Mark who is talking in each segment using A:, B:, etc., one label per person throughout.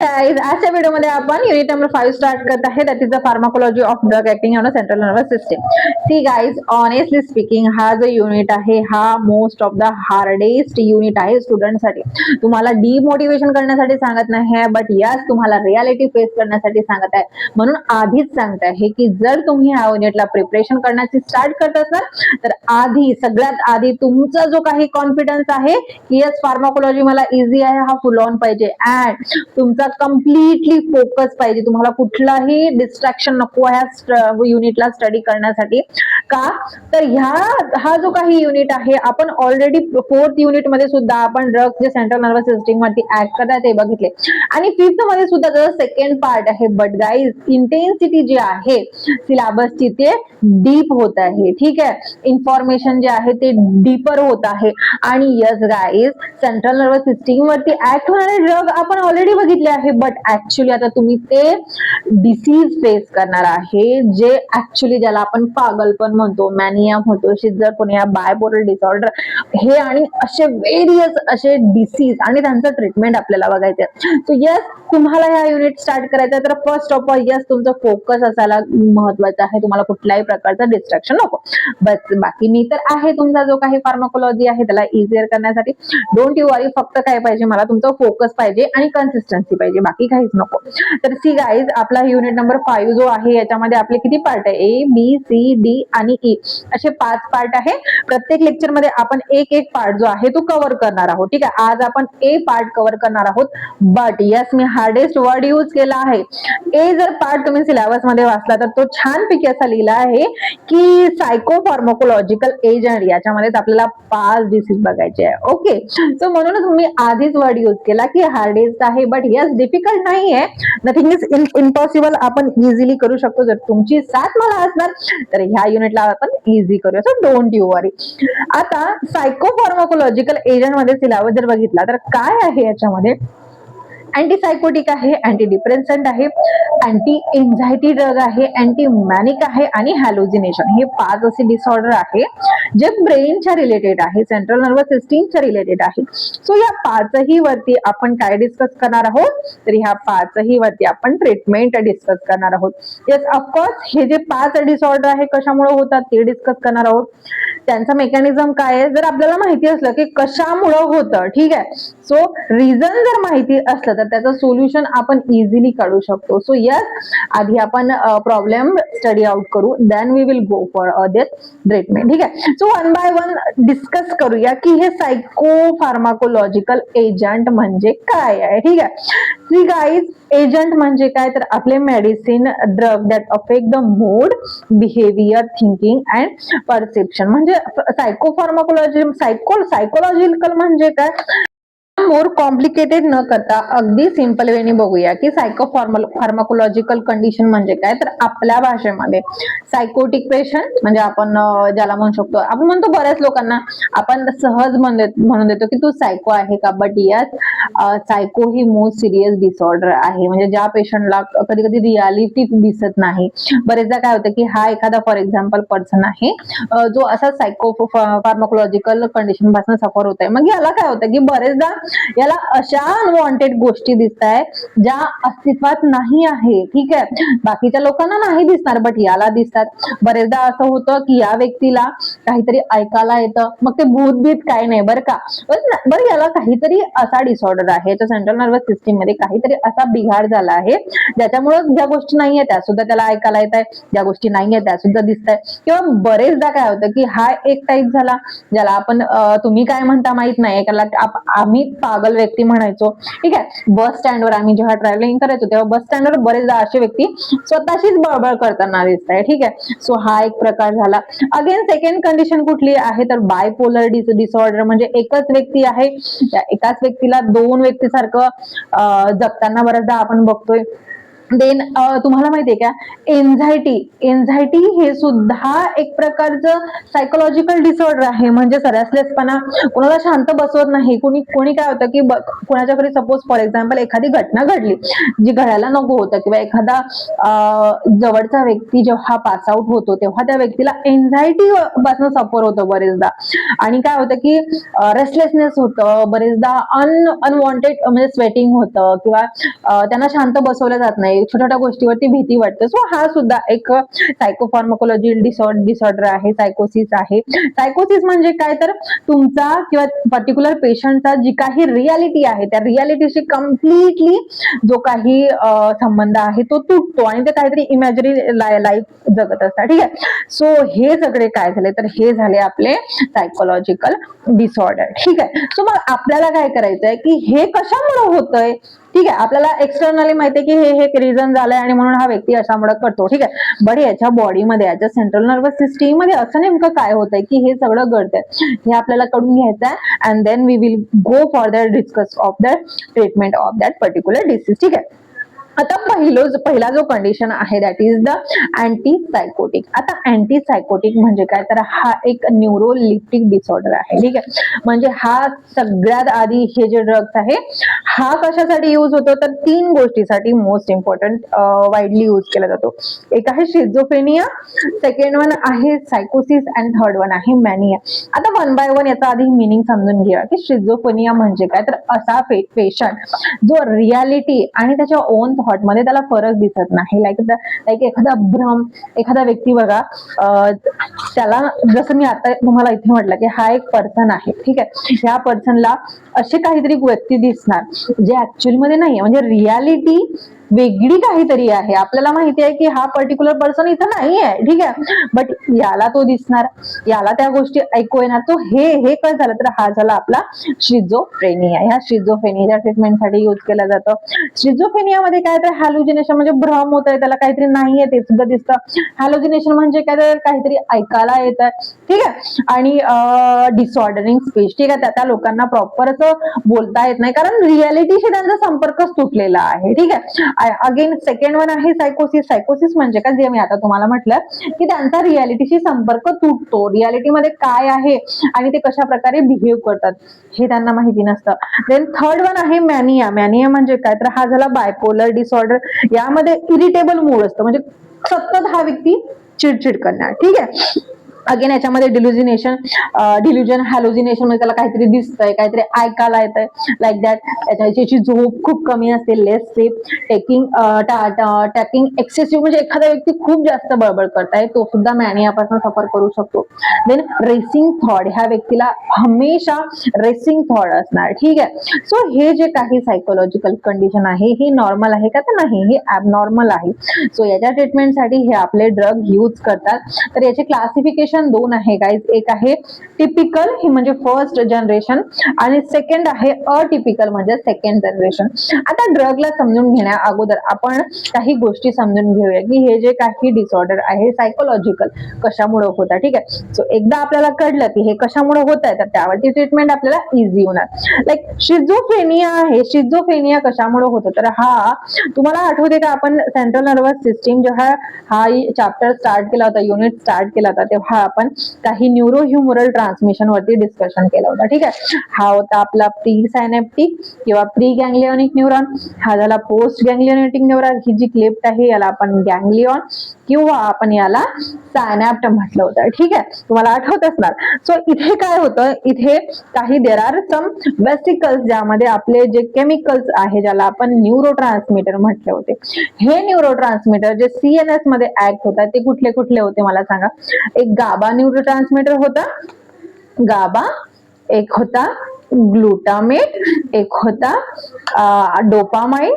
A: Guys, आजच्या व्हिडिओमध्ये आपण युनिट नंबर 5 स्टार्ट करत आहे. That is the pharmacology of drug acting on a central nervous system. See guys, honestly speaking हा जो युनिट आहे हा most of the hardest unit आहे स्टुडंटसाठी. तुम्हाला डिमोटिवेशन करण्यासाठी सांगत नाही आहे, बट यस तुम्हाला रियालिटी फेस करण्यासाठी सांगत आहे. म्हणून आधीच सांगत आहे की जर तुम्ही ह्या युनिटला प्रिपरेशन करण्याची स्टार्ट करत असाल तर आधी सगळ्यात आधी तुमचा जो काही कॉन्फिडन्स आहे की यस फार्माकोलॉजी मला इझी आहे हा फुल ऑन पाहिजे. अँड तुमचा कम्प्लिटली फोकस पाहिजे. तुम्हाला कुठलाही डिस्ट्रॅक्शन नको ह्या युनिटला स्टडी करण्यासाठी. का तर हा जो काही युनिट आहे आपण ऑलरेडी 4th युनिट मध्ये सुद्धा आपण ड्रग्स जे सेंट्रल नर्वस सिस्टम वरती ऍक्ट करतात ते बघितले आणि 5th मध्ये सुद्धा जर सेकंड पार्ट आहे. बट गाईज इंटेन्सिटी जी आहे सिलेबसची ते डीप होत आहे. ठीक आहे, इन्फॉर्मेशन जे आहे ते डीपर होत आहे. आणि yes guys central nervous system वरती ऍक्ट होणारे ड्रग आपण ऑलरेडी बघितले आहे. बट ऍक्च्युली आता तुम्ही ते डिसीज फेस करणार आहे जे ऍक्च्युली ज्याला आपण पागलपण म्हणतो, मॅनिया म्हणतो, शिझोफ्रेनिया, बायपोलर डिसऑर्डर हे आणि असे वेरियस असे डिसीज आणि त्यांचं ट्रीटमेंट आपल्याला बघायचं. सो यस तुम्हाला ह्या युनिट स्टार्ट करायचं तर फर्स्ट ऑफ ऑल यस तुमचं फोकस असायला महत्वाचं आहे. तुम्हाला कुठल्याही प्रकारचं डिस्ट्रॅक्शन नको. बस बाकी मी तर आहे तुमचा जो काही फार्माकोलॉजी आहे त्याला इझियर करण्यासाठी. डोंट यू वरी, फक्त काय पाहिजे मला तुमचा फोकस पाहिजे आणि कन्सिस्टन्सी पाहिजे, बाकी काहीच नको. तर सी गाईज आपला युनिट नंबर 5 जो आहे याच्यामध्ये आपले किती पार्ट आहे? ए बी सी डी आणि ई असे 5 पार्ट आहे. प्रत्येक लेक्चर मध्ये आपण एक एक पार्ट जो आहे तो कव्हर करणार आहोत. ठीक आहे, आज आपण ए पार्ट कव्हर करणार आहोत. But yes me hardest word use केला आहे. ए जर पार्ट तुम्ही सिलेबस मध्ये वाचला तर तो छानपैकी असा लिहिला आहे की सायकोफार्माकोलॉजिकल एजंट. याच्यामध्ये आपल्याला 5 डिसीज बघायचे आहे. ओके, सो म्हणूनच मी आधीच वर्ड यूज केला की हार्डेस्ट आहे. बट यस डिफिकल्ट नाही आहे, नथिंग इज इम्पॉसिबल. आपण इझिली करू शकतो जर तुमची साथ मला असणार तर ह्या युनिटला आपण इझी करूया. सो डोंट यू वरी. आता सायकोफार्माकोलॉजिकल एजंट मध्ये सिलेबस जर बघितला तर काय आहे याच्यामध्ये? अँटीसायकोटिक आहे, अँटी डिप्रेसंट आहे, अँटी एन्झायटी ड्रग आहे, अँटी मॅनिक आहे आणि हॅलोजिनेशन. हे 5 असे डिसऑर्डर आहे जे ब्रेनच्या रिलेटेड आहे, सेंट्रल नर्वस सिस्टीमच्या रिलेटेड आहे. सो या 5ही वरती आपण काय डिस्कस करणार आहोत? तर ह्या 5ही वरती आपण ट्रीटमेंट डिस्कस करणार आहोत. येस ऑफकोर्स हे जे 5 डिसऑर्डर आहे कशामुळे होतात ते डिस्कस करणार आहोत. त्यांचा मेकॅनिझम काय आहे जर आपल्याला माहिती असलं की कशामुळे होतं, ठीक आहे, सो रिझन जर माहिती असलं तर त्याचं सोल्युशन आपण इझिली काढू शकतो. सो यस आधी आपण प्रॉब्लेम स्टडी आउट करू, then we will go for other treatment. ठीक आहे, so one by one discuss करूया की हे सायको फार्माकोलॉजिकल एजंट म्हणजे काय आहे. ठीक आहे, सी गाईज एजंट म्हणजे काय तर आपले medicine drug that affect the mood, behaviour, thinking and perception. म्हणजे सायकोफार्माकोलॉजी सायकोलॉजिकल म्हणजे काय? मोर कॉम्प्लिकेटेड न करता अगदी सिंपल वेने बघूया की फार्माकोलॉजिकल कंडिशन म्हणजे काय. तर आपल्या भाषेमध्ये सायकोटिक पेशंट म्हणजे आपण ज्याला म्हणू शकतो, आपण म्हणतो बऱ्याच लोकांना आपण सहज म्हणून देतो की तू सायको आहे का. बट यस सायको ही मोस्ट सिरियस डिसऑर्डर आहे. म्हणजे ज्या पेशंटला कधी कधी रियालिटी दिसत नाही. बरेचदा काय होतं की हा एखादा फॉर एक्झाम्पल पर्सन आहे जो असा सायको फार्माकोलॉजिकल कंडिशन पासून सफर होत आहे. मग याला काय होतं की बरेचदा याला अशा अनवॉन्टेड गोष्टी दिसत आहे ज्या अस्तित्वात नाही आहे. ठीक आहे, बाकीच्या लोकांना नाही दिसणार बट याला दिसतात. बरेचदा असं होतं की या व्यक्तीला काहीतरी ऐकायला येतं, मग ते भूतभीत काय नाही बरं का, बरं याला काहीतरी असा डिसऑर्डर आहे, याच्या सेंट्रल नर्वस सिस्टीम मध्ये काहीतरी असा बिघाड झाला आहे ज्याच्यामुळे ज्या गोष्टी नाहीये त्या सुद्धा त्याला ऐकायला येत आहे, ज्या गोष्टी नाहीये त्या सुद्धा दिसत आहे. किंवा बरेचदा काय होतं की हा एक टाईप झाला ज्याला आपण तुम्ही काय म्हणता माहित नाही, आम्ही पागल व्यक्ती म्हणायचो. ठीक आहे, बस स्टँडवर आम्ही जेव्हा ट्रॅव्हलिंग करायचो तेव्हा बस स्टँडवर बरेचदा असे व्यक्ती स्वतःशीच बळबळ करताना दिसत आहे. ठीक आहे, सो हा एक प्रकार झाला. अगेन सेकंड कंडिशन कुठली आहे तर बायपोलर डिसऑर्डर. म्हणजे एकच व्यक्ती आहे, त्या एकाच व्यक्तीला 2 व्यक्तीसारखं जगताना बरेचदा आपण बघतोय. देन तुम्हाला माहितीये का, एन्झायटी हे सुद्धा एक प्रकारचं सायकोलॉजिकल डिसऑर्डर आहे. म्हणजे रेस्टलेसपणा, कोणाला शांत बसवत नाही. कोणी काय होतं की कोणाच्या घरी सपोज फॉर एक्झाम्पल एखादी घटना घडली जी घडायला नको होतं, किंवा एखादा जवळचा व्यक्ती जेव्हा पास आउट होतो तेव्हा त्या व्यक्तीला एन्झायटी पासून सफर होतं बरेचदा. आणि काय होतं की रेस्टलेसनेस होतं बरेचदा, अनवॉन्टेड म्हणजे स्वेटिंग होतं, किंवा त्यांना शांत बसवलं जात नाही, छोट्या छोट्या गोष्टीवरती भीती वाटते. सो हा सुद्धा एक सायकोफार्मकोलॉजी डिसऑर्डर आहे, सायकोसिस आहे. सायकोसिस म्हणजे काय, तर तुमचा किंवा पर्टिक्युलर पेशंटचा जी काही रियालिटी आहे त्या रियालिटीशी कम्प्लिटली जो काही संबंध आहे तो तुटतो आणि ते काहीतरी इमॅजिनरी लाईफ जगत असतात. ठीक आहे. सो हे सगळे काय झाले, तर हे झाले आपले सायकोलॉजिकल डिसऑर्डर. ठीक आहे. सो मग आपल्याला काय करायचंय की हे कशामुळे होतंय. ठीक आहे, आपल्याला एक्सटर्नली माहितीये की हे रिझन झालंय आणि म्हणून हा व्यक्ती अशामुळे करतो. ठीक आहे, बट याच्या बॉडीमध्ये, याच्या सेंट्रल नर्वस सिस्टीम मध्ये असं नेमकं काय होतंय की हे सगळं घडतंय, हे आपल्याला कळून घ्यायचं आहे. And then we will go for discuss of the treatment of that particular disease. ठीक आहे. आता पहिला जो कंडिशन आहे that is the anti psychotic. आता अँटी सायकोटिक म्हणजे काय, तर हा एक न्यूरोलिप्टिक डिसऑर्डर आहे. ठीक आहे. म्हणजे हा सगळ्यात आधी हे जे ड्रग्स आहे हा कशासाठी यूज होतो, तर 3 गोष्टीसाठी मोस्ट इम्पॉर्टंट वाईडली यूज केला जातो. एक आहे शिझोफ्रेनिया, सेकंड वन आहे सायकोसिस, अँड थर्ड वन आहे मॅनिया. आता वन बाय वन याचा आधी मिनिंग समजून घ्या की शिझोफ्रेनिया म्हणजे काय, तर असा पेशंट जो रियालिटी आणि त्याच्या ओन थॉट मध्ये त्याला फरक दिसत नाही. लाईक एखादा भ्रम, एखादा व्यक्ती बघा, त्याला जसं मी आता तुम्हाला इथे म्हटलं की हा एक पर्सन आहे. ठीक आहे. ह्या पर्सनला असे काहीतरी व्यक्ती दिसणार जे ऍक्च्युअल मध्ये नाहीये, म्हणजे रियालिटी वेगळी काहीतरी आहे. आपल्याला माहिती आहे की हा पर्टिक्युलर पर्सन इथं नाहीये. ठीक आहे. बट याला तो दिसणार, याला त्या गोष्टी ऐकू येणार. तो हे काय झालं, तर हा झाला आपला शिझोफ्रेनिया. ह्या शिझोफ्रेनिया ट्रीटमेंटसाठी यूज केलं जातं. शिझोफ्रेनियामध्ये काय, तर हॅल्युजिनेशन म्हणजे भ्रम होत आहे, त्याला काहीतरी नाहीये ते सुद्धा दिसतं. हॅल्युजिनेशन म्हणजे काय, तर काहीतरी ऐकायला येत आहे. ठीक आहे. आणि डिसऑर्डरिंग स्पीच. ठीक आहे. त्या लोकांना प्रॉपर असं बोलता येत नाही, कारण रियालिटीशी त्यांचा संपर्कच तुटलेला आहे. ठीक आहे. अगेन सेकंड वन आहे सायकोसिस. सायकोसिस म्हणजे काय, जे मी आता तुम्हाला म्हटलं की त्यांचा रियालिटीशी संपर्क तुटतो. रियालिटीमध्ये काय आहे आणि ते कशा प्रकारे बिहेव करतात हे त्यांना माहिती नसतं. देन थर्ड वन आहे मॅनिया. मॅनिया म्हणजे काय, तर हा झाला बायपोलर डिसऑर्डर. यामध्ये इरिटेबल मूड असतं, म्हणजे सतत हा व्यक्ती चिडचिड करणार. ठीक आहे. अगेन याच्यामध्ये डिल्युजन, हॅलोजिनेशन म्हणजे त्याला काहीतरी दिसतंय, काहीतरी ऐकायला येतंय, लाईक दॅट. त्याची झोप खूप कमी असते, लेस स्लीप, टॅकिंग एक्सेसिव्ह, म्हणजे एखादा व्यक्ती खूप जास्त बळबळ करताय तो सुद्धा मॅनियापासून सफर करू शकतो. देन रेसिंग थॉट, ह्या व्यक्तीला हमेशा रेसिंग थॉट असणार. ठीक आहे. सो हे जे काही सायकोलॉजिकल कंडिशन आहे ही नॉर्मल आहे का, तर नाही, हे ॲबनॉर्मल आहे. सो याच्या ट्रीटमेंटसाठी हे आपले ड्रग यूज करतात. तर याचे क्लासिफिकेशन 2 आहे गाईज. एक आहे टिपिकल, ही म्हणजे फर्स्ट जनरेशन, आणि सेकंड आहे अटिपिकल म्हणजे सेकंड जनरेशन. आता ड्रगला समजून घेण्या अगोदर आपण काही गोष्टी समजून घेऊया की हे जे काही डिसऑर्डर आहे सायकोलॉजिकल कशामुळे होतात. ठीक आहे. सो एकदा आपल्याला कळलं की हे कशामुळे होत आहे, तर त्यावरती ट्रीटमेंट आपल्याला इझी होणार. लाईक शिझोफ्रेनिया आहे. शिझोफ्रेनिया कशामुळे होतं, तर हा तुम्हाला आठवते का, आपण सेंट्रल नर्वस सिस्टीम जेव्हा हा चॅप्टर स्टार्ट केला होता, युनिट स्टार्ट केला होता, तेव्हा आपण काही न्यूरो ह्युमरल ट्रान्समिशन वरती डिस्कशन केलं होतं. ठीक आहे. हा होता आपला प्री सायनेप्टिक किंवा प्री गँग्लिओनिक न्यूरॉन. हा झाला पोस्ट गँग्लिओनेटिक न्यूरॉन. ही जी क्लिप्ट आहे याला आपण गँग्लिओन किंवा आपण याला सायनॅप्ट म्हटलं होतं. ठीक आहे. तुम्हाला आठवत असणार. सो इथे काय होतं, इथे काही देर आर सम वेसिकल्स ज्यामध्ये आपले जे केमिकल्स आहे ज्याला आपण न्यूरो ट्रान्समीटर म्हटले होते. हे न्यूरो ट्रान्समीटर जे CNS मध्ये ऍक्ट होतात ते कुठले कुठले होते मला सांगा. एक गाबा न्यूरो ट्रान्समीटर होता, गाबा. एक होता ग्लुटामेट, एक होता डोपामाइन.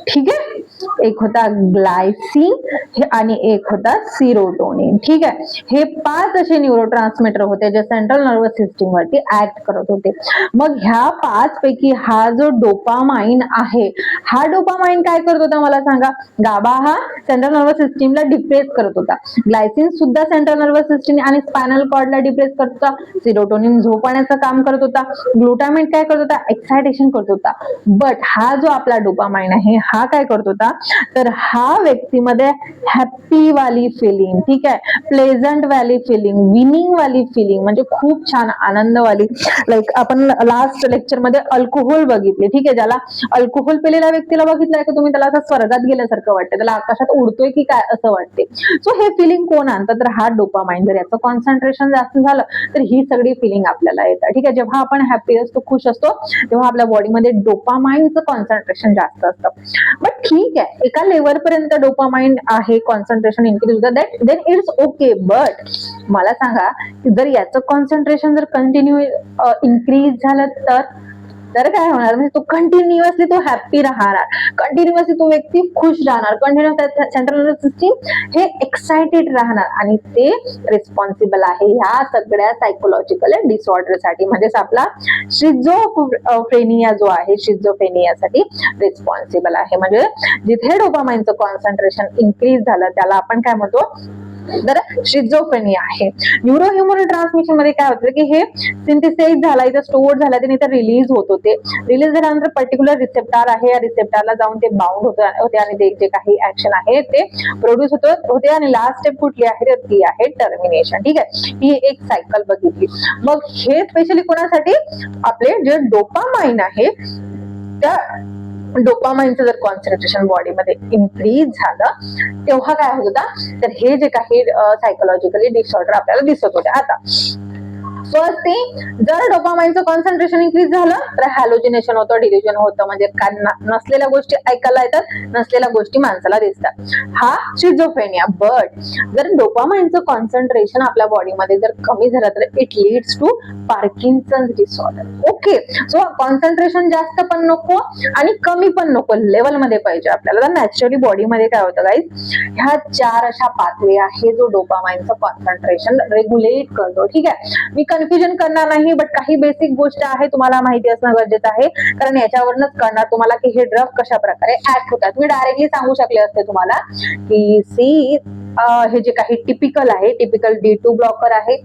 A: ठीक आहे. एक होता ग्लायसिन आणि एक होता सिरोटोनिन. ठीक आहे. हे 5 असे न्यूरोट्रान्समीटर होते जे सेंट्रल नर्वस सिस्टीम वरती ऍक्ट करत होते. मग ह्या 5 पैकी हा जो डोपामाइन आहे, हा डोपामाइन काय करत होता मला सांगा. गाबा हा सेंट्रल नर्वस सिस्टीमला डिप्रेस करत होता. ग्लायसिन सुद्धा सेंट्रल नर्वस सिस्टीम आणि स्पायनल कॉर्डला डिप्रेस करत होता. सिरोटोनिन झोपण्याचं काम करत होता. ग्लुटामेट काय करत होता, एक्सायटेशन करत होता. बट हा जो आपला डोपामाइन आहे हा काय करत होता, तर हा व्यक्तीमध्ये हॅप्पी वाली फिलिंग, ठीक आहे, प्लेझंट वाली फिलिंग, विनिंग वाली फिलिंग, म्हणजे खूप छान आनंद वाली. लाईक आपण लास्ट लेक्चर मध्ये अल्कोहोल बघितले, ठीक आहे, ज्याला अल्कोहोल पिलेल्या व्यक्तीला बघितलंय का तुम्ही, त्याला असं स्वर्गात गेल्यासारखं वाटतं, त्याला आकाशात उडतोय की काय असं वाटते. सो हे फिलिंग कोण आणतं, तर हा डोपामाइन. जर याचं कॉन्सन्ट्रेशन जास्त झालं तर ही सगळी फिलिंग आपल्याला येतात, ठीक आहे. जेव्हा आपण हॅप्पी असतो, खुश असतो, तेव्हा आपल्या बॉडीमध्ये डोपामाइनचं कॉन्सन्ट्रेशन जास्त असतं. बट ठीक आहे, एका लेवल पर्यंत डोपामाइन आहे, कॉन्सन्ट्रेशन इन्क्रीज होतं, देन इट्स ओके. बट मला सांगा की जर याचं कॉन्सन्ट्रेशन जर कंटिन्यू इन्क्रीज झालं तर काय होणार, म्हणजे तो कंटिन्युअसली तो हॅप्पी राहणार, कंटिन्युअसली तो व्यक्ती खुश राहणार, कंटिन्युअस सेंट्रल नर्वस सिस्टीम हे एक्साइटेड राहणार, आणि ते रिस्पॉन्सिबल आहे ह्या सगळ्या सायकोलॉजिकल डिसऑर्डरसाठी. म्हणजेच आपला शिझोफ्रेनिया जो आहे, शिझोफ्रेनियासाठी रिस्पॉन्सिबल आहे. म्हणजे जिथे डोपामाइनचं कॉन्सन्ट्रेशन इन्क्रीज झालं त्याला आपण काय म्हणतो, तर शिझोफ्रेनिया आहे. न्यूरोह्युमरल ट्रान्समिशन मध्ये काय होतं की हे सिंथेसाइज झाला, इथं स्टोअर झाला, ते इथं रिलीज होत होते. रिलीज झाल्यानंतर पर्टिक्युलर रिसेप्टर आहे, या रिसेप्टरला जाऊन ते बाउंड होते आणि ते जे काही ऍक्शन आहे ते प्रोड्यूस होते. आणि लास्ट स्टेप कुठली आहे, तर ती आहे टर्मिनेशन, ठीक आहे. ही एक सायकल बघितली. मग हे स्पेशली कोणासाठी, आपले जे डोपामाइन आहे त्या डोपामाइनचं जर कॉन्सन्ट्रेशन बॉडीमध्ये इन्क्रीज झालं तेव्हा काय होत होतं, तर हे जे काही सायकोलॉजिकली डिसऑर्डर आपल्याला दिसत होते. आता फर्स्ट थिंग, जर डोपामाइनचं कॉन्सन्ट्रेशन इन्क्रीज झालं तर हॅलोजिनेशन होतं, डिल्युजन होतं, म्हणजे नसलेल्या गोष्टी ऐकायला येतात, नसलेल्या गोष्टी माणसाला दिसतात. हा शिझोफ्रेनिया. बट जर डोपामाइनचं कॉन्सन्ट्रेशन आपल्या बॉडीमध्ये जर कमी झालं तर it leads to Parkinson's disorder. Okay, so concentration जास्त पण नको आणि कमी पण नको, लेवल मध्ये पाहिजे आपल्याला. तर नॅचरली बॉडीमध्ये काय होतं गाईज, ह्या 4 अशा पाथवे आहे जो डोपामाइनचं कॉन्सन्ट्रेशन रेग्युलेट करतो, ठीक आहे. मी कन्फ्युजन करणार नाही, बट काही बेसिक गोष्ट आहे तुम्हाला माहिती असणं गरजेचं आहे, कारण याच्यावरूनच कळणार तुम्हाला की हे ड्रग कशा प्रकारे ऍक्ट होतात. मी डायरेक्टली सांगू शकले असते तुम्हाला की सी हे जे काही टिपिकल आहे, टिपिकल D2 ब्लॉकर आहे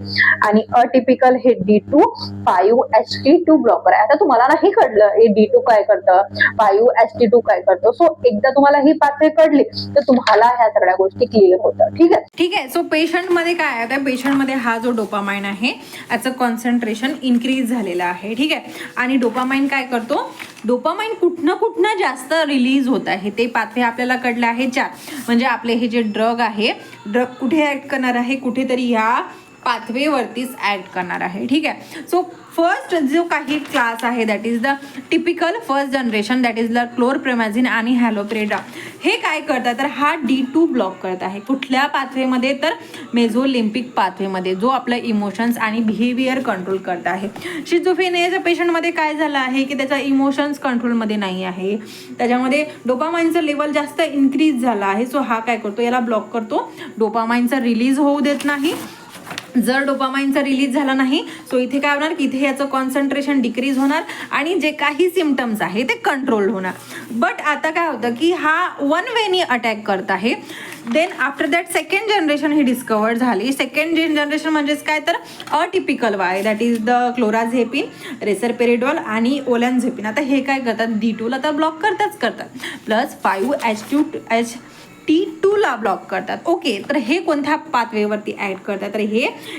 A: आणि अटिपिकल हे D2 5-HT2 ब्लॉकर आहे. आता तुम्हाला नाही कळलं हे D2 काय करतं, 5-HT2 काय करतं. सो एकदा तुम्हाला ही पाथवे कळली तर तुम्हाला ह्या सगळ्या गोष्टी क्लिअर होतात, ठीक आहे.
B: ठीक आहे. सो पेशंट मध्ये काय आहे, पेशंट मध्ये हा जो डोपामाइन आहे याचं कॉन्सन्ट्रेशन इन्क्रीज झालेलं आहे, ठीक आहे. आणि डोपामाइन काय करतो, डोपामाइन कुठनं जास्त रिलीज होत आहे ते पाथवे आपल्याला कळले आहे 4. म्हणजे आपले हे जे ड्रग आहे, ड्रग कुठे ऍक्ट करणार आहे, कुठेतरी ह्या पाथवेवरतीच ऍक्ट करणार आहे, ठीक आहे. सो फर्स्ट जो काही क्लास आहे that is the typical first generation, that is the chlorpromazine आणि हॅलोपेरिडॉल. हे काय करतात, तर हा D2 ब्लॉक करत आहे. कुठल्या पाथवेमध्ये, तर मेझोलिम्पिक पाथवेमध्ये, जो आपलं इमोशन्स आणि बिहेवियर कंट्रोल करत आहे. शिझोफ्रेनियाच्या पेशंटमध्ये काय झालं आहे की त्याचा इमोशन्स कंट्रोलमध्ये नाही आहे, त्याच्यामध्ये डोपामाइनचं लेवल जास्त इन्क्रीज झाला आहे. सो हा काय करतो, याला ब्लॉक करतो, डोपामाइनचा रिलीज होऊ देत नाही. जर डोपामाइनचा रिलीज झाला नाही सो इथे काय होणार की इथे याचं कॉन्सन्ट्रेशन डिक्रीज होणार आणि जे काही सिम्पटम्स आहे ते कंट्रोल होणार. बट आता काय होतं की हा वन वेनी अटॅक करत आहे. Then after that second generation ही डिस्कवर्ड झाली. सेकंड जनरेशन म्हणजेच काय, तर अटिपिकल वाय, that is the clozapine, risperidone आणि ओलॅनझेपिन. आता हे काय करतात, D2ला तर ब्लॉक करतात प्लस 5-HT2 ला ब्लॉक करतात. ओके, तर हे कोणत्या पाथवेवरती ऍड करतात, तर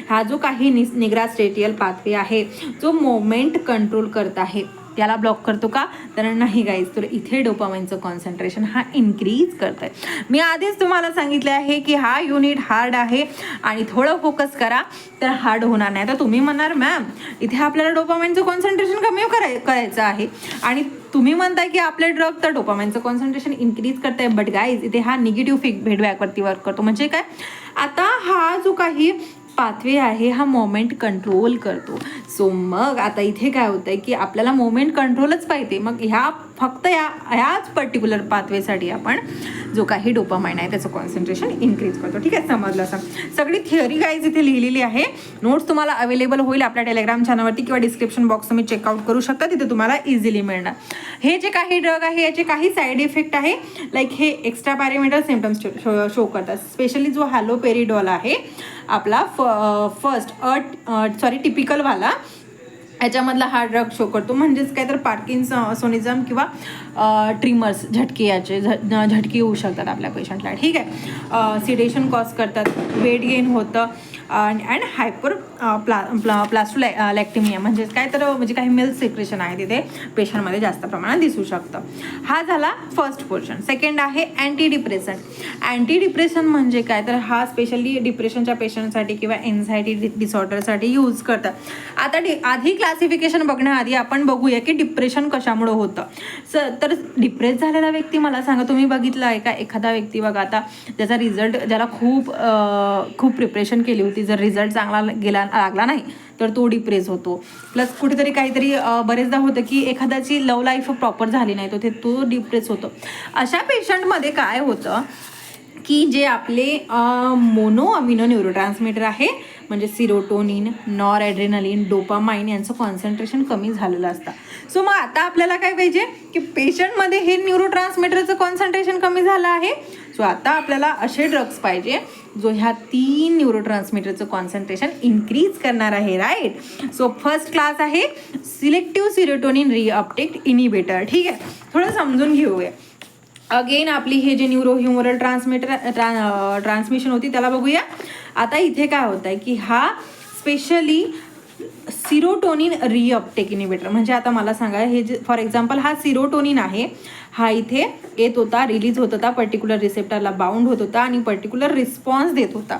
B: हा जो काही निग्रास्टेटियल पाथवे आहे जो मोमेंट कंट्रोल करत आहे त्याला ब्लॉक करतो का, तर नाही गाईज, तर इथे डोपामाइनचं कॉन्सन्ट्रेशन हा इन्क्रीज करत आहे. मी आधीच तुम्हाला सांगितले आहे की हा युनिट हार्ड आहे आणि थोडं फोकस करा तर हार्ड होणार नाही. तर तुम्ही म्हणणार मॅम इथे आपल्याला डोपामाइनचं कॉन्सन्ट्रेशन कमी करायचं आहे आणि तुम्ही म्हणताय की आपले ड्रग तर डोपामाइनचं कॉन्सन्ट्रेशन इन्क्रीज करताय. बट गाईज इथे हा निगेटिव्ह फीडबॅकवरती वर्क करतो. म्हणजे काय, आता हा जो काही पाथवे आहे हा मोमेंट कंट्रोल करतो. सो मग आता इथे काय होतंय की आपल्याला मोमेंट कंट्रोलच पाहिजे. मग ह्या फक्त ह्याच पर्टिक्युलर पाथवेसाठी आपण जो काही डोपामाइन आहे त्याचं कॉन्सन्ट्रेशन इन्क्रीज करतो. ठीक आहे, समजलं असं. सगळी थिअरी गाईज इथे लिहिलेली आहे. नोट्स तुम्हाला अवेलेबल होईल आपल्या टेलिग्राम चॅनलवरती किंवा डिस्क्रिप्शन बॉक्स तुम्ही चेकआउट करू शकता, तिथे तुम्हाला इझिली मिळणार. हे जे काही ड्रग आहे याचे काही साईड इफेक्ट आहे, लाईक हे एक्स्ट्रा पॅरामीटर सिम्पटम्स शो करतात. स्पेशली जो हॅलोपेरिडॉल आहे आपला टिपिकलवाला, याच्यामधला हा ड्रग शो करतो. म्हणजेच काय तर पार्किन्सोनिझम किंवा ट्रिमर्स, झटके येऊ शकतात आपल्या पेशंटला. ठीक आहे, सिडेशन कॉज करतात, वेट गेन होतं अँड हायपर प्लास्टोलॅक्टिमिया म्हणजेच काय तर म्हणजे काही मिल्क सिक्रेशन आहे तिथे पेशंटमध्ये जास्त प्रमाणात दिसू शकतं. हा झाला फर्स्ट पोर्शन. सेकंड आहे अँटी डिप्रेशन म्हणजे काय तर हा स्पेशली डिप्रेशनच्या पेशंटसाठी किंवा एन्झायटी डिसऑर्डरसाठी यूज करतात. आता आधी क्लासिफिकेशन बघण्याआधी आपण बघूया की डिप्रेशन कशामुळे होतं. तर डिप्रेस झालेला व्यक्ती, मला सांगा तुम्ही बघितलं आहे का एखादा व्यक्ती बघा आता ज्याचा रिझल्ट, ज्याला खूप प्रिपरेशन केली होती, जर रिझल्ट चांगला लागला नाही तर तो डिप्रेस होतो. प्लस कुठेतरी काहीतरी बरेचदा होतं की एखाद्याची लव्ह लाईफ प्रॉपर झाली नाही तर तो डिप्रेस होतो. अशा पेशंटमध्ये काय होतं की जे आपले मोनो अमिनो न्यूरोट्रान्समीटर आहे म्हणजे सिरोटोनिन, नॉर ॲड्रेनालिन, डोपामाइन यांचं कॉन्सन्ट्रेशन कमी झालेलं असतं. सो मग आता आपल्याला काय पाहिजे की पेशंटमध्ये हे न्यूरोट्रान्समीटरचं कॉन्सन्ट्रेशन कमी झालं आहे. सो आता आपल्याला असे ड्रग्स पाहिजे जो ह्या 3 न्यूरोट्रान्समीटरचं कॉन्सन्ट्रेशन इन्क्रीज करणार आहे. राईट. सो फर्स्ट क्लास आहे सिलेक्टिव्ह सिरोटोनिन रिअपटेक इनिबिटर. ठीक आहे, थोडं समजून घेऊया. अगेन आपली हे जे ह्युमरल ट्रान्समिशन होती त्याला बघूया. आता इथे काय होतं आहे की हा स्पेशली सिरोटोनिन रिअपटेक इनिबिटर म्हणजे आता मला सांगा, हे जे फॉर एक्झाम्पल हा सिरोटोनिन आहे, हा इथे येत होता, रिलीज होत होता, पर्टिक्युलर रिसेप्टरला बाउंड होत होता आणि पर्टिक्युलर रिस्पॉन्स देत होता.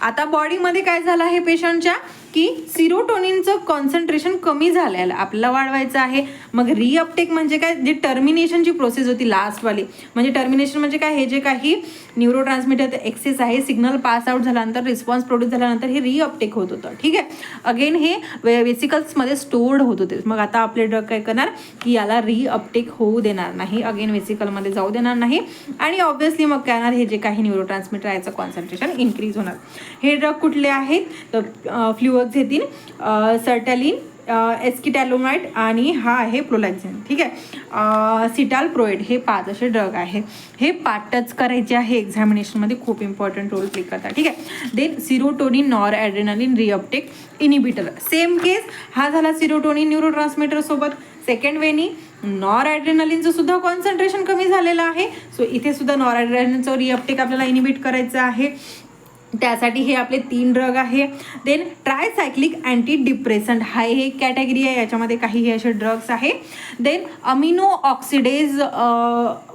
B: आता बॉडीमध्ये काय झालं आहे पेशंटच्या की सिरोटोनिनचं कॉन्सन्ट्रेशन कमी झालेलं आपल्याला वाढवायचं आहे. मग रिअपटेक म्हणजे काय, जी टर्मिनेशनची प्रोसेस होती लास्टवाली, म्हणजे टर्मिनेशन म्हणजे काय, हे जे काही न्यूरोट्रान्समीटर एक्सेस आहे, सिग्नल पास आउट झाल्यानंतर, रिस्पॉन्स प्रोड्यूस झाल्यानंतर हे रिअपटेक होत होतं. ठीक आहे, अगेन हे वेसिकल्समध्ये स्टोर्ड होत होते. मग आता आपले ड्रग काय करणार की याला रिअपटेक होऊ देणार नाही, अगेन वेसिकलमध्ये जाऊ देणार नाही आणि ऑब्व्हियसली मग काय होणार, हे जे काही न्यूरोट्रान्समीटर आहे याचं कॉन्सन्ट्रेशन इन्क्रीज होणार. हे ड्रग कुठले आहेत तर फ्लुओक्झेटिन, सर्टॅलिन, एस्किटॅलोमाइड आणि हा आहे प्रोलॅक्झिन. ठीक आहे, सिटालप्रोइड, हे 5 असे ड्रग आहे. हे 5 टच करायचे आहे एक्झामिनेशनमध्ये, खूप इम्पॉर्टंट रोल प्ले करतात. ठीक आहे, then serotonin nor adrenaline reuptake inhibitor. Same case, हा झाला सिरोटोनिन न्यूरोट्रान्समीटर सोबत. सेकंड वेनी नॉर ॲड्रेनालिनचं सुद्धा कॉन्सन्ट्रेशन कमी झालेलं आहे. सो इथे सुद्धा नॉर ॲड्रेनालिनचं रिअपटेक आपल्याला इनिबिट करायचं आहे. त्यासाठी हे आपले 3 ड्रग आहे. देन ट्रायसायक्लिक अँटी डिप्रेसंट हा एक कॅटेगरी आहे, याच्यामध्ये काही हे असे ड्रग्स आहे. Then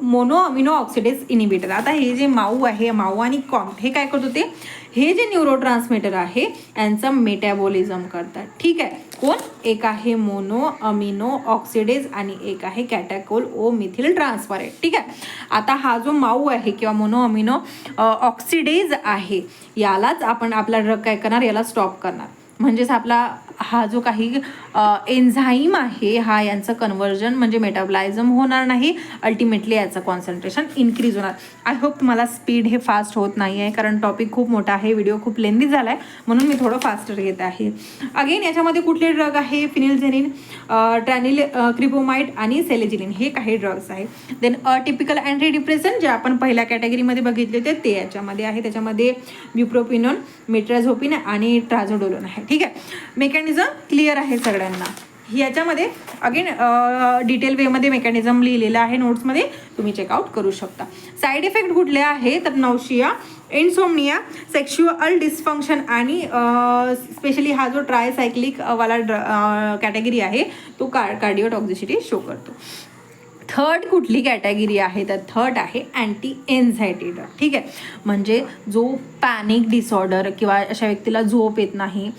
B: mono amino oxidase inhibitor. आता हे जे माऊ आहे, माऊ आणि कॉम्ट, हे काय करत होते, हे जे न्यूरोट्रान्समीटर आहे यांचं मेटॅबॉलिझम करतात. ठीक आहे, कोण, एक आहे मोनो अमिनो ऑक्सिडेज आणि एक आहे कॅटॅकोल ओ मिथिल ट्रान्सफरेट. ठीक आहे, आता हा जो माऊ आहे किंवा मोनो अमिनो ऑक्सिडेज आहे यालाच आपण आपला ड्रग काय करणार, याला स्टॉप करणार. म्हणजेच आपला हा जो काही एन्झाईम आहे हा यांचं कन्व्हर्जन म्हणजे मेटाबॉलिझम होणार नाही, अल्टिमेटली याचं कॉन्सन्ट्रेशन इन्क्रीज होणार. आय होप तुम्हाला स्पीड हे फास्ट होत नाही आहे, कारण टॉपिक खूप मोठा आहे, व्हिडिओ खूप लेंदी झाला आहे, म्हणून मी थोडं फास्टर घेत आहे. अगेन याच्यामध्ये कुठले ड्रग आहे, फिनिलझेनिन, ट्रॅनिल क्रिपोमाइड आणि सेलेजिनिन, हे काही ड्रग्स आहे. देन अटिपिकल अँटी डिप्रेसन जे आपण पहिल्या कॅटेगरीमध्ये बघितले होते ते याच्यामध्ये आहे. त्याच्यामध्ये ब्युप्रोपिनोन, मेट्राझोपिन आणि ट्राझोडोलोन आहे. ठीक आहे, मेकॅनिझम क्लिअर आहे सगळ्यांना. याच्यामध्ये अगेन डिटेल वेमध्ये मेकॅनिझम लिहिलेलं आहे नोट्समध्ये, तुम्ही चेकआउट करू शकता. साईड इफेक्ट कुठले आहे तर नौशिया, इन्सोमनिया, सेक्शुअल डिस्फंक्शन आणि स्पेशली हा जो ट्रायसायक्लिक वाला कॅटेगरी आहे तो कार्डिओटॉक्झिसिटी शो करतो. थर्ड कुठली कॅटेगरी आहे तर थर्ड आहे अँटी एन्झायटी ड्रग. ठीक आहे, म्हणजे जो पॅनिक डिसऑर्डर किंवा अशा व्यक्तीला झोप येत नाही,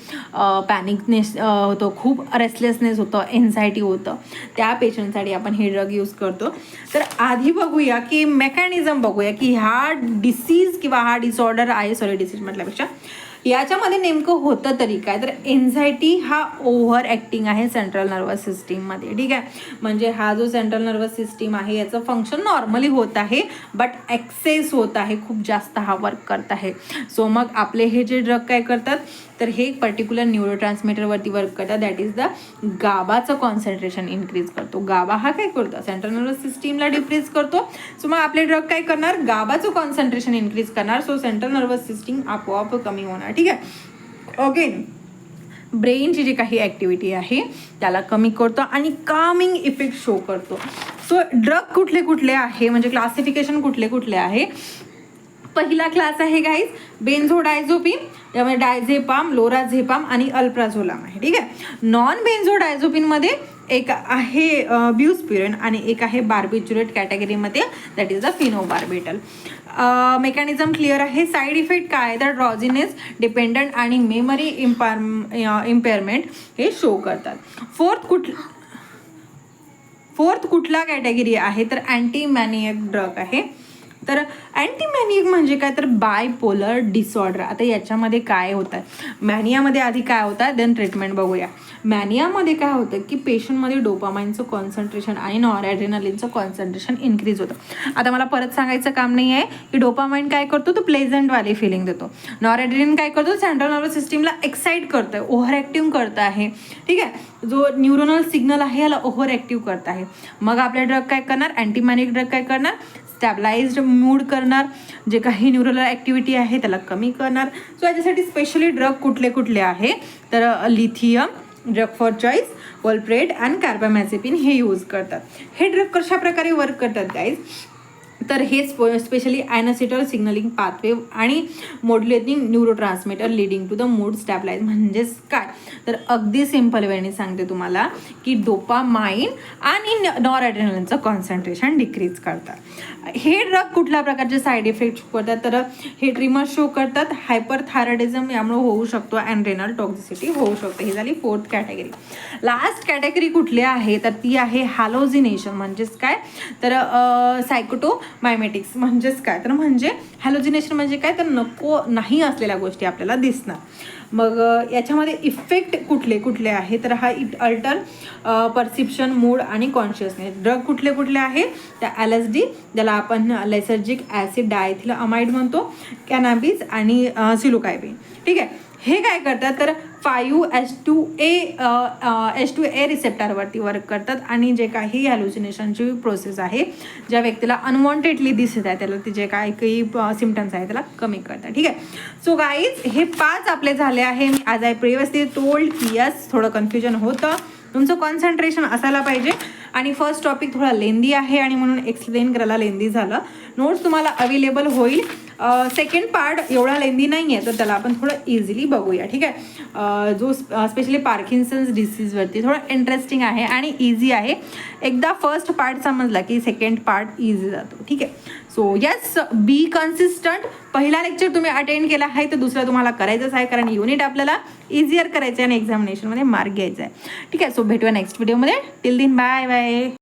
B: पॅनिकनेस होतो, खूप रेस्टलेसनेस होतं, एन्झायटी होतं, त्या पेशंटसाठी आपण हे ड्रग यूज करतो. तर आधी बघूया की मेकॅनिझम बघूया की हा डिसीज किंवा हा डिसऑर्डर आहे, डिसीज म्हटल्यापेक्षा याच्यामध्ये नेमकं होतं तरी काय, तर एन्झायटी हा ओव्हर ॲक्टिंग आहे सेंट्रल नर्वस सिस्टीममध्ये, ठीक आहे. म्हणजे हा जो सेंट्रल नर्वस सिस्टीम आहे याचं फंक्शन नॉर्मली होत आहे, बट एक्सेस होत आहे, खूप जास्त हा वर्क करत आहे. सो मग आपले हे जे ड्रग काय करतात, तर हे पर्टिक्युलर न्यूरोट्रान्समीटरवरती वर्क करतात, दॅट इज द गाबाचं कॉन्सन्ट्रेशन इन्क्रीज करतो. गाबा हा काय करतो, सेंट्रल नर्वस सिस्टीमला डिप्रेस करतो. सो मग आपले ड्रग काय करणार, गाबाचं कॉन्सन्ट्रेशन इन्क्रीज करणार. सो सेंट्रल नर्वस सिस्टीम आपोआप कमी होणार, ठीक आहे. ओके, ब्रेनची जी काही ॲक्टिव्हिटी आहे त्याला कमी करतो आणि कामिंग इफेक्ट शो करतो. सो ड्रग कुठले कुठले आहे, म्हणजे क्लासिफिकेशन कुठले कुठले आहे. पहिला क्लास आहे गाईज बेन्झोडायझोपिन, त्यामध्ये डायझेपाम, लोराझेपाम आणि अल्प्राझोलाम आहे, ठीक आहे. नॉन बेन्झोडायझोपिनमध्ये एक आहे ब्युस्पिरिन आणि एक आहे बार्बिच्युरेट कॅटेगरीमध्ये, that is the phenobarbital. Mechanism clear आहे. साईड इफेक्ट काय आहे, तर ड्रॉझिनेस, डिपेंडंट आणि मेमरी इम्पेअरमेंट हे शो करतात. फोर्थ कुठला कॅटेगरी आहे, तर अँटीमॅनियक ड्रग आहे. तर अँटीमॅनियक म्हणजे काय, तर बायपोलर डिसऑर्डर. आता याच्यामध्ये काय होतं, मॅनियामध्ये आधी काय होतं, देन ट्रीटमेंट बघूया. मॅनियामध्ये काय होतं की पेशंटमध्ये डोपामाइनचं कॉन्सन्ट्रेशन आणि नॉरॲड्रेनालिनचं कॉन्सन्ट्रेशन इन्क्रीज होतं. आता मला परत सांगायचं काम नाही आहे की डोपामाइन काय करतो, तो प्लेझंटवाली फिलिंग देतो. नॉरॲड्रेनालिन काय करतो, सेंट्रल नर्वस सिस्टीमला एक्साइट करतं आहे, ओव्हर ॲक्टिव्ह करतं आहे, ठीक आहे. जो न्यूरोनल सिग्नल आहे याला ओव्हर ॲक्टिव्ह करत आहे. मग आपले ड्रग काय करणार, अँटीमॅनिक ड्रग काय करणार, स्टॅबलाइज्ड मूड करणार, जे काही न्यूरल ॲक्टिव्हिटी आहे त्याला कमी करणार. सो याच्यासाठी स्पेशली ड्रग कुठले कुठले आहे, तर lithium, drug for choice, valproate and carbamazepine हे यूज करतात. हे ड्रग कशा प्रकारे वर्क करतात गाईज, तर हे स्पेशली ॲनसिटल सिग्नलिंग पाथवे आणि modulating neurotransmitter leading to the mood stabilise. म्हणजेच काय, तर अगदी सिम्पल वेळेने सांगते तुम्हाला की डोपामाइन आणि नॉरॲड्रेनालिनचं कॉन्सन्ट्रेशन डिक्रीज करतात. हे ड्रग कुठल्या प्रकारचे साईड इफेक्ट शो करतात, तर हे ट्रिमर शो करतात, हायपरथायरॉइडिझम यामुळे होऊ शकतो अँड रेनल टॉक्झिसिटी होऊ शकते. ही झाली फोर्थ कॅटेगरी. लास्ट कुठली आहे, तर ती आहे हॅलोजिनेशन. म्हणजेच काय, तर सायकोटोमायमेटिक्स. म्हणजेच काय, तर म्हणजे हॅलोजिनेशन म्हणजे काय, तर नको नाही असलेल्या गोष्टी आपल्याला दिसणार. मग याच्यामध्ये इफेक्ट कुठले कुठले आहे, तर हा इट अल्टर परसिप्शन, मूड आणि कॉन्शियसनेस. ड्रग कुठले कुठले आहे, त्या LSD, ज्याला आपण लेसर्जिक ॲसिड डायथिलअमाइड म्हणतो, कॅनॅबिस आणि सिलोकायबिन, ठीक आहे. हे काय करतात, तर 5-HT2A रिसेप्टरवरती वर्क करतात आणि जे काही हॅल्युसिनेशनची प्रोसेस आहे, ज्या व्यक्तीला अनवॉन्टेडली दिसत आहे त्याला, जे काही सिम्टम्स आहे त्याला कमी करतात, ठीक आहे. सो गाईज हे 5 आपले झाले आहे. मी आज आय प्रिव्हियसली टोल्ड की यस थोडं कन्फ्युजन होतं, तुमचं कॉन्सन्ट्रेशन असायला पाहिजे आणि फर्स्ट टॉपिक थोडा लेंदी आहे आणि म्हणून एक्सप्लेन करायला लेंदी झालं. नोट्स तुम्हाला अवेलेबल होईल. सेकंड पार्ट एवढा लेंदी नाही आहे, तर त्याला आपण थोडं इझिली बघूया, ठीक आहे. जो स्पेशली पार्किन्सन्स डिसीजवरती थोडं इंटरेस्टिंग आहे आणि इझी आहे. एकदा फर्स्ट पार्ट समजला की सेकंड पार्ट इझी जातो, ठीक आहे. सो यस, बी कन्सिस्टंट. पहिला लेक्चर तुम्ही अटेंड केला आहे तर दुसरा तुम्हाला करायचंच आहे, कारण युनिट आपल्याला इझियर करायचं आहे आणि एक्झामिनेशनमध्ये मार्क घ्यायचा आहे, ठीक आहे. सो भेटूया नेक्स्ट व्हिडिओमध्ये. टिल दिन बाय बाय.